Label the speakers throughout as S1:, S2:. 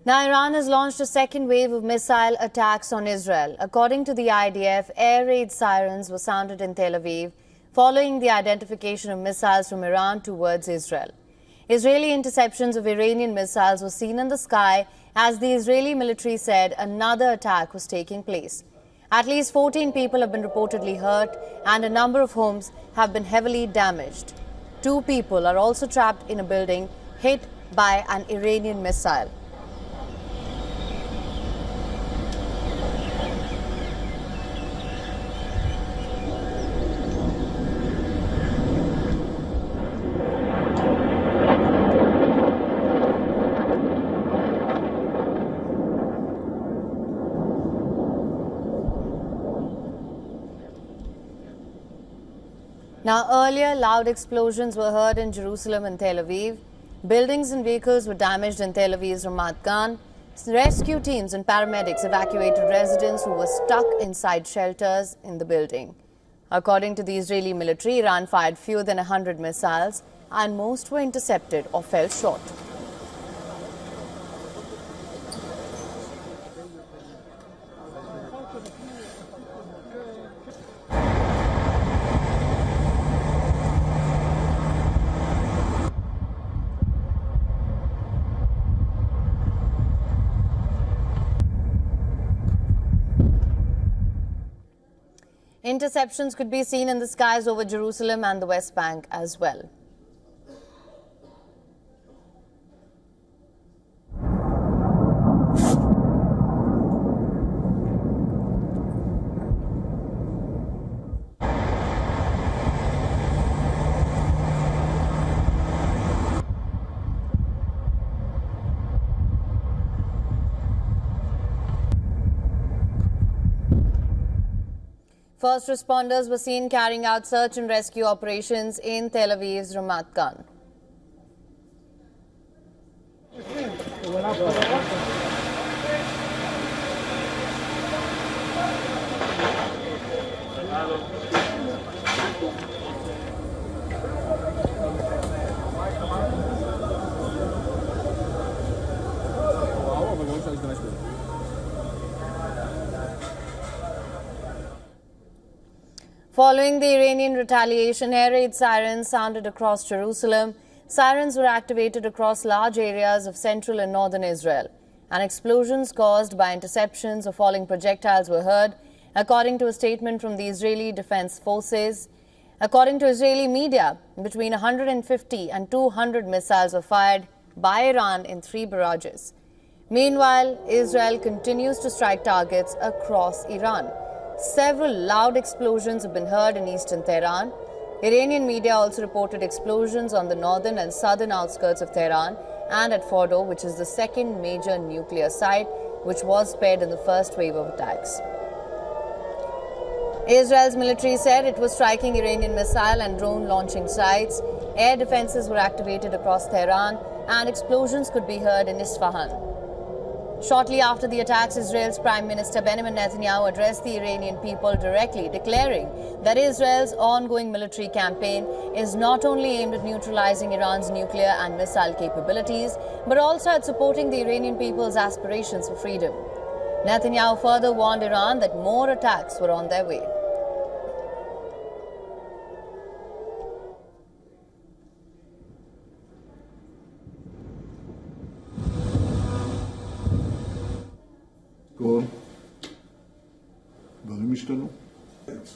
S1: Now, Iran has launched a second wave of missile attacks on Israel. According to the IDF, air raid sirens were sounded in Tel Aviv following the identification of missiles from Iran towards Israel. Israeli interceptions of Iranian missiles were seen in the sky as the Israeli military said another attack was taking place. At least 14 people have been reportedly hurt and a number of homes have been heavily damaged. 2 people are also trapped in a building hit by an Iranian missile. Now, earlier, loud explosions were heard in Jerusalem and Tel Aviv. Buildings and vehicles were damaged in Tel Aviv's Ramat Gan. Rescue teams and paramedics evacuated residents who were stuck inside shelters in the building. According to the Israeli military, Iran fired fewer than 100 missiles, and most were intercepted or fell short. Interceptions could be seen in the skies over Jerusalem and the West Bank as well. First responders were seen carrying out search and rescue operations in Tel Aviv's Ramat Gan. Following the Iranian retaliation, air raid sirens sounded across Jerusalem. Sirens were activated across large areas of central and northern Israel, and explosions caused by interceptions of falling projectiles were heard, according to a statement from the Israeli Defense Forces. According to Israeli media, between 150 and 200 missiles were fired by Iran in 3 barrages. Meanwhile, Israel continues to strike targets across Iran. Several loud explosions have been heard in eastern Tehran. Iranian media also reported explosions on the northern and southern outskirts of Tehran and at Fordo, which is the second major nuclear site, which was spared in the first wave of attacks. Israel's military said it was striking Iranian missile and drone launching sites. Air defenses were activated across Tehran and explosions could be heard in Isfahan. Shortly after the attacks, Israel's Prime Minister Benjamin Netanyahu addressed the Iranian people directly, declaring that Israel's ongoing military campaign is not only aimed at neutralizing Iran's nuclear and missile capabilities, but also at supporting the Iranian people's aspirations for freedom. Netanyahu further warned Iran that more attacks were on their way.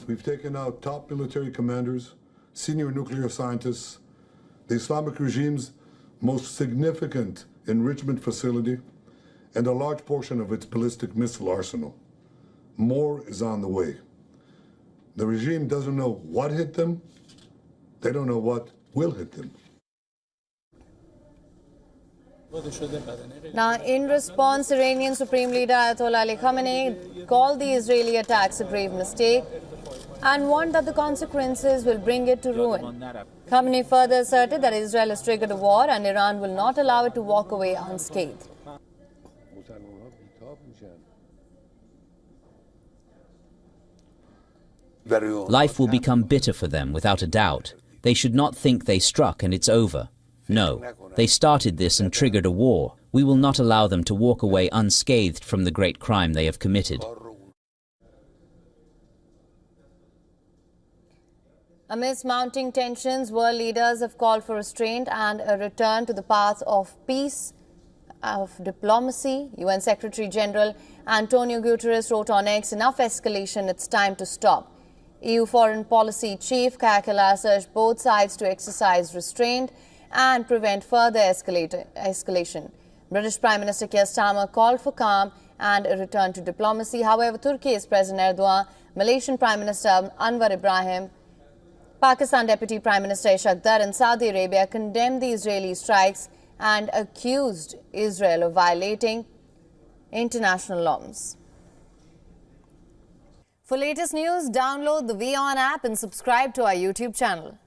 S2: We've taken out top military commanders, senior nuclear scientists, the Islamic regime's most significant enrichment facility, and a large portion of its ballistic missile arsenal. More is on the way. The regime doesn't know what hit them. They don't know what will hit them.
S1: Now, in response, Iranian Supreme Leader Ayatollah Ali Khamenei called the Israeli attacks a grave mistake and warned that the consequences will bring it to ruin. Khamenei further asserted that Israel has triggered a war and Iran will not allow it to walk away unscathed.
S3: Life will become bitter for them, without a doubt. They should not think they struck and it's over. No, they started this and triggered a war. We will not allow them to walk away unscathed from the great crime they have committed.
S1: Amidst mounting tensions, world leaders have called for restraint and a return to the path of peace, of diplomacy. UN Secretary General Antonio Guterres wrote on X, "Enough escalation, it's time to stop." EU Foreign Policy Chief Kaja Kallas urged both sides to exercise restraint and prevent further escalation. British Prime Minister Keir Starmer called for calm and a return to diplomacy. However, Turkey's President Erdogan, Malaysian Prime Minister Anwar Ibrahim, Pakistan Deputy Prime Minister Ishaq Dar and Saudi Arabia condemned the Israeli strikes and accused Israel of violating international norms. For latest news, download the WION app and subscribe to our YouTube channel.